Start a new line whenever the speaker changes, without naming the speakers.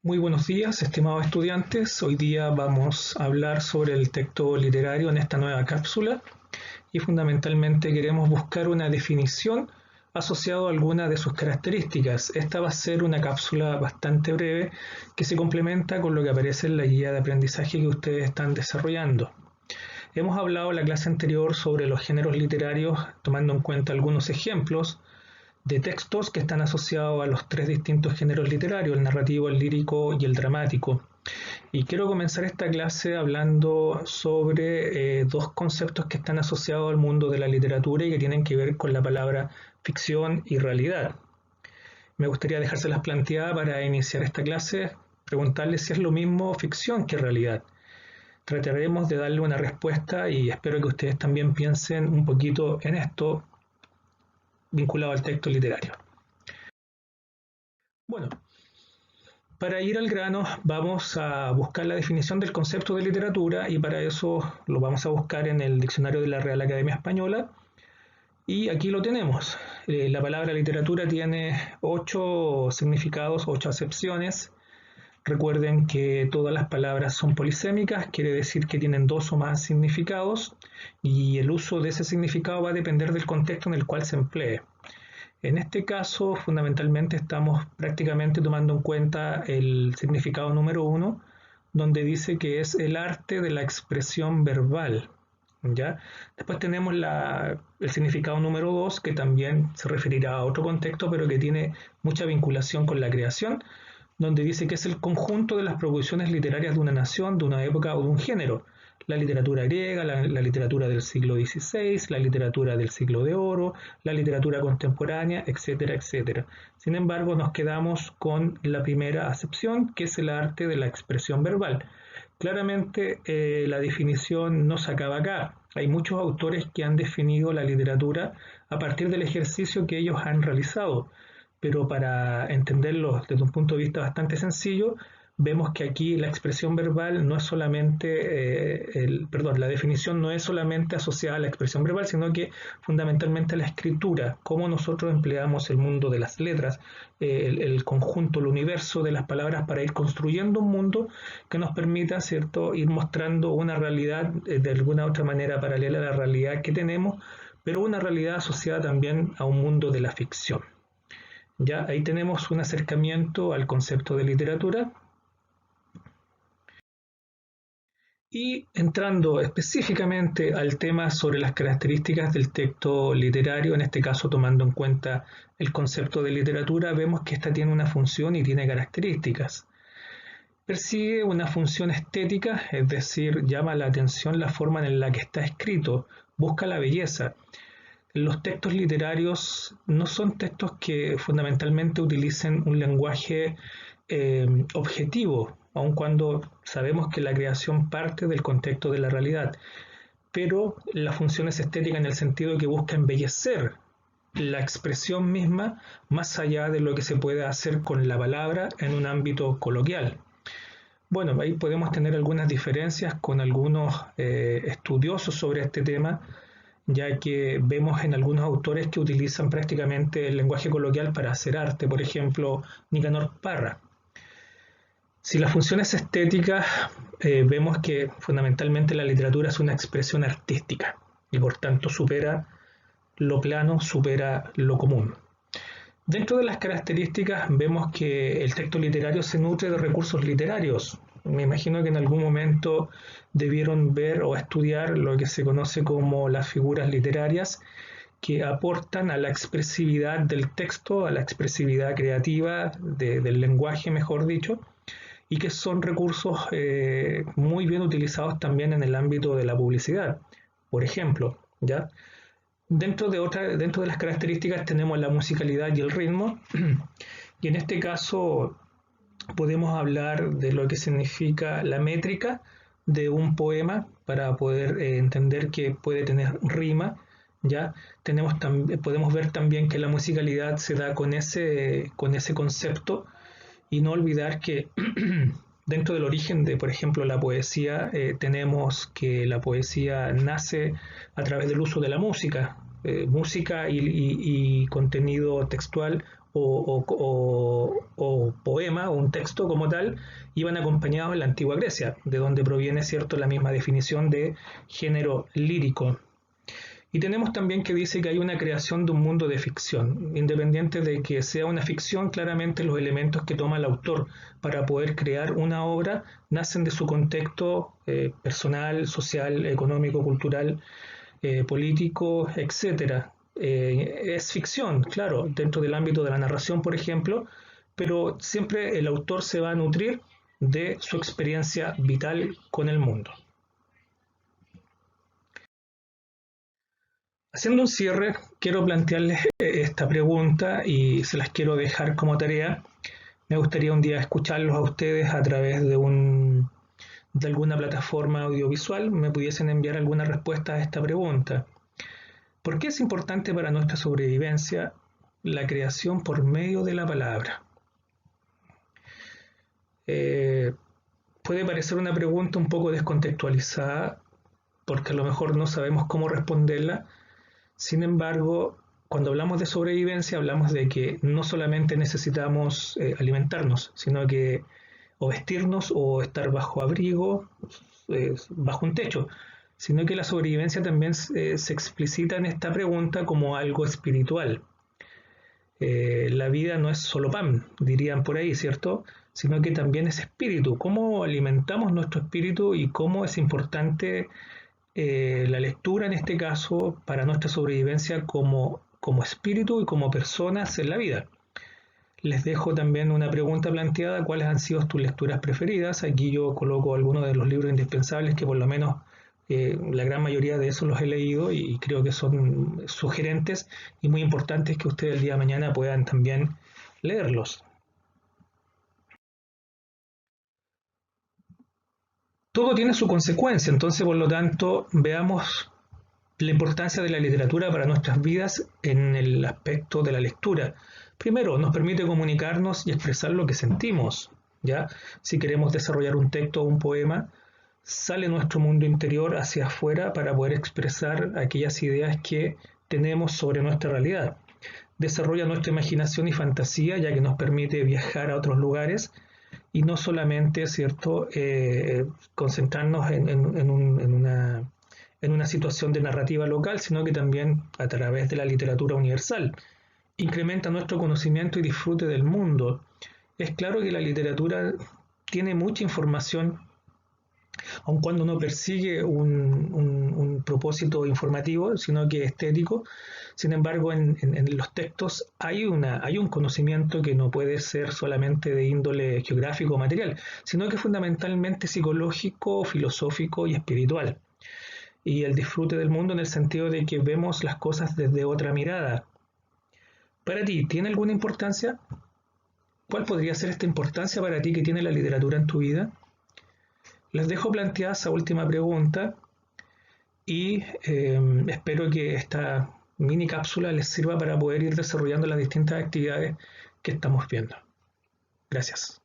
Muy buenos días, estimados estudiantes. Hoy día vamos a hablar sobre el texto literario en esta nueva cápsula y fundamentalmente queremos buscar una definición asociada a alguna de sus características. Esta va a ser una cápsula bastante breve que se complementa con lo que aparece en la guía de aprendizaje que ustedes están desarrollando. Hemos hablado en la clase anterior sobre los géneros literarios tomando en cuenta algunos ejemplos de textos que están asociados a los tres distintos géneros literarios, el narrativo, el lírico y el dramático. Y quiero comenzar esta clase hablando sobre dos conceptos que están asociados al mundo de la literatura y que tienen que ver con la palabra ficción y realidad. Me gustaría dejárselas planteadas para iniciar esta clase, preguntarles si es lo mismo ficción que realidad. Trataremos de darle una respuesta y espero que ustedes también piensen un poquito en esto vinculado al texto literario. Bueno, para ir al grano vamos a buscar la definición del concepto de literatura y para eso lo vamos a buscar en el diccionario de la Real Academia Española y aquí lo tenemos. La palabra literatura tiene 8 significados, 8 acepciones. Recuerden que todas las palabras son polisémicas, quiere decir que tienen 2 o más significados y el uso de ese significado va a depender del contexto en el cual se emplee. En este caso, fundamentalmente estamos prácticamente tomando en cuenta el significado número 1, donde dice que es el arte de la expresión verbal. ¿Ya? Después tenemos el significado número 2, que también se referirá a otro contexto, pero que tiene mucha vinculación con la creación, donde dice que es el conjunto de las producciones literarias de una nación, de una época o de un género. La literatura griega, la literatura del siglo XVI, la literatura del siglo de oro, la literatura contemporánea, etcétera, etcétera. Sin embargo, nos quedamos con la primera acepción, que es el arte de la expresión verbal. Claramente, la definición no se acaba acá. Hay muchos autores que han definido la literatura a partir del ejercicio que ellos han realizado. Pero para entenderlo desde un punto de vista bastante sencillo, vemos que aquí la expresión verbal no es solamente, la definición no es solamente asociada a la expresión verbal, sino que fundamentalmente a la escritura, cómo nosotros empleamos el mundo de las letras, el conjunto, el universo de las palabras para ir construyendo un mundo que nos permita, ¿cierto?, ir mostrando una realidad de alguna otra manera paralela a la realidad que tenemos, pero una realidad asociada también a un mundo de la ficción. Ya ahí tenemos un acercamiento al concepto de literatura. Y entrando específicamente al tema sobre las características del texto literario, en este caso tomando en cuenta el concepto de literatura, vemos que esta tiene una función y tiene características. Persigue una función estética, es decir, llama la atención la forma en la que está escrito, busca la belleza. Los textos literarios no son textos que fundamentalmente utilicen un lenguaje objetivo, aun cuando sabemos que la creación parte del contexto de la realidad, pero la función es estética en el sentido de que busca embellecer la expresión misma más allá de lo que se puede hacer con la palabra en un ámbito coloquial. Bueno, ahí podemos tener algunas diferencias con algunos estudiosos sobre este tema, ya que vemos en algunos autores que utilizan prácticamente el lenguaje coloquial para hacer arte, por ejemplo, Nicanor Parra. Si la función es estética, vemos que fundamentalmente la literatura es una expresión artística y por tanto supera lo plano, supera lo común. Dentro de las características vemos que el texto literario se nutre de recursos literarios. Me imagino que en algún momento debieron ver o estudiar lo que se conoce como las figuras literarias que aportan a la expresividad del texto, a la expresividad creativa del lenguaje, mejor dicho, y que son recursos muy bien utilizados también en el ámbito de la publicidad. Por ejemplo, ¿ya? Dentro de las características tenemos la musicalidad y el ritmo, y en este caso podemos hablar de lo que significa la métrica de un poema para poder entender que puede tener rima. ¿Ya? Podemos ver también que la musicalidad se da con ese concepto y no olvidar que dentro del origen de, por ejemplo, la poesía, tenemos que la poesía nace a través del uso de la música, música y contenido textual o poema poema o un texto como tal iban acompañados en la antigua Grecia, de donde proviene, cierto, la misma definición de género lírico. Y tenemos también que dice que hay una creación de un mundo de ficción, independiente de que sea una ficción, claramente los elementos que toma el autor para poder crear una obra nacen de su contexto personal, social, económico, cultural, político, etc. Es ficción, claro, dentro del ámbito de la narración, por ejemplo, pero siempre el autor se va a nutrir de su experiencia vital con el mundo. Haciendo un cierre, quiero plantearles esta pregunta y se las quiero dejar como tarea. Me gustaría un día escucharlos a ustedes a través de alguna plataforma audiovisual, me pudiesen enviar alguna respuesta a esta pregunta. ¿Por qué es importante para nuestra sobrevivencia la creación por medio de la palabra? Puede parecer una pregunta un poco descontextualizada, porque a lo mejor no sabemos cómo responderla. Sin embargo, cuando hablamos de sobrevivencia, hablamos de que no solamente necesitamos alimentarnos, sino que o vestirnos o estar bajo abrigo, bajo un techo, sino que la sobrevivencia también se explicita en esta pregunta como algo espiritual. La vida no es solo pan, dirían por ahí, ¿cierto? Sino que también es espíritu. ¿Cómo alimentamos nuestro espíritu y cómo es importante la lectura en este caso para nuestra sobrevivencia como espíritu y como personas en la vida? Les dejo también una pregunta planteada: ¿cuáles han sido tus lecturas preferidas? Aquí yo coloco algunos de los libros indispensables que por lo menos la gran mayoría de esos los he leído y creo que son sugerentes y muy importantes que ustedes el día de mañana puedan también leerlos. Todo tiene su consecuencia, entonces por lo tanto veamos la importancia de la literatura para nuestras vidas en el aspecto de la lectura. Primero, nos permite comunicarnos y expresar lo que sentimos, ¿ya? Si queremos desarrollar un texto o un poema, sale nuestro mundo interior hacia afuera para poder expresar aquellas ideas que tenemos sobre nuestra realidad. Desarrolla nuestra imaginación y fantasía, ya que nos permite viajar a otros lugares y no solamente, ¿cierto?, concentrarnos en una situación de narrativa local, sino que también a través de la literatura universal. Incrementa nuestro conocimiento y disfrute del mundo. Es claro que la literatura tiene mucha información, aun cuando no persigue un propósito informativo, sino que estético. Sin embargo, en los textos hay un conocimiento que no puede ser solamente de índole geográfico o material, sino que fundamentalmente psicológico, filosófico y espiritual. Y el disfrute del mundo en el sentido de que vemos las cosas desde otra mirada. ¿Para ti tiene alguna importancia? ¿Cuál podría ser esta importancia para ti que tiene la literatura en tu vida? Les dejo planteada esa última pregunta y espero que esta mini cápsula les sirva para poder ir desarrollando las distintas actividades que estamos viendo. Gracias.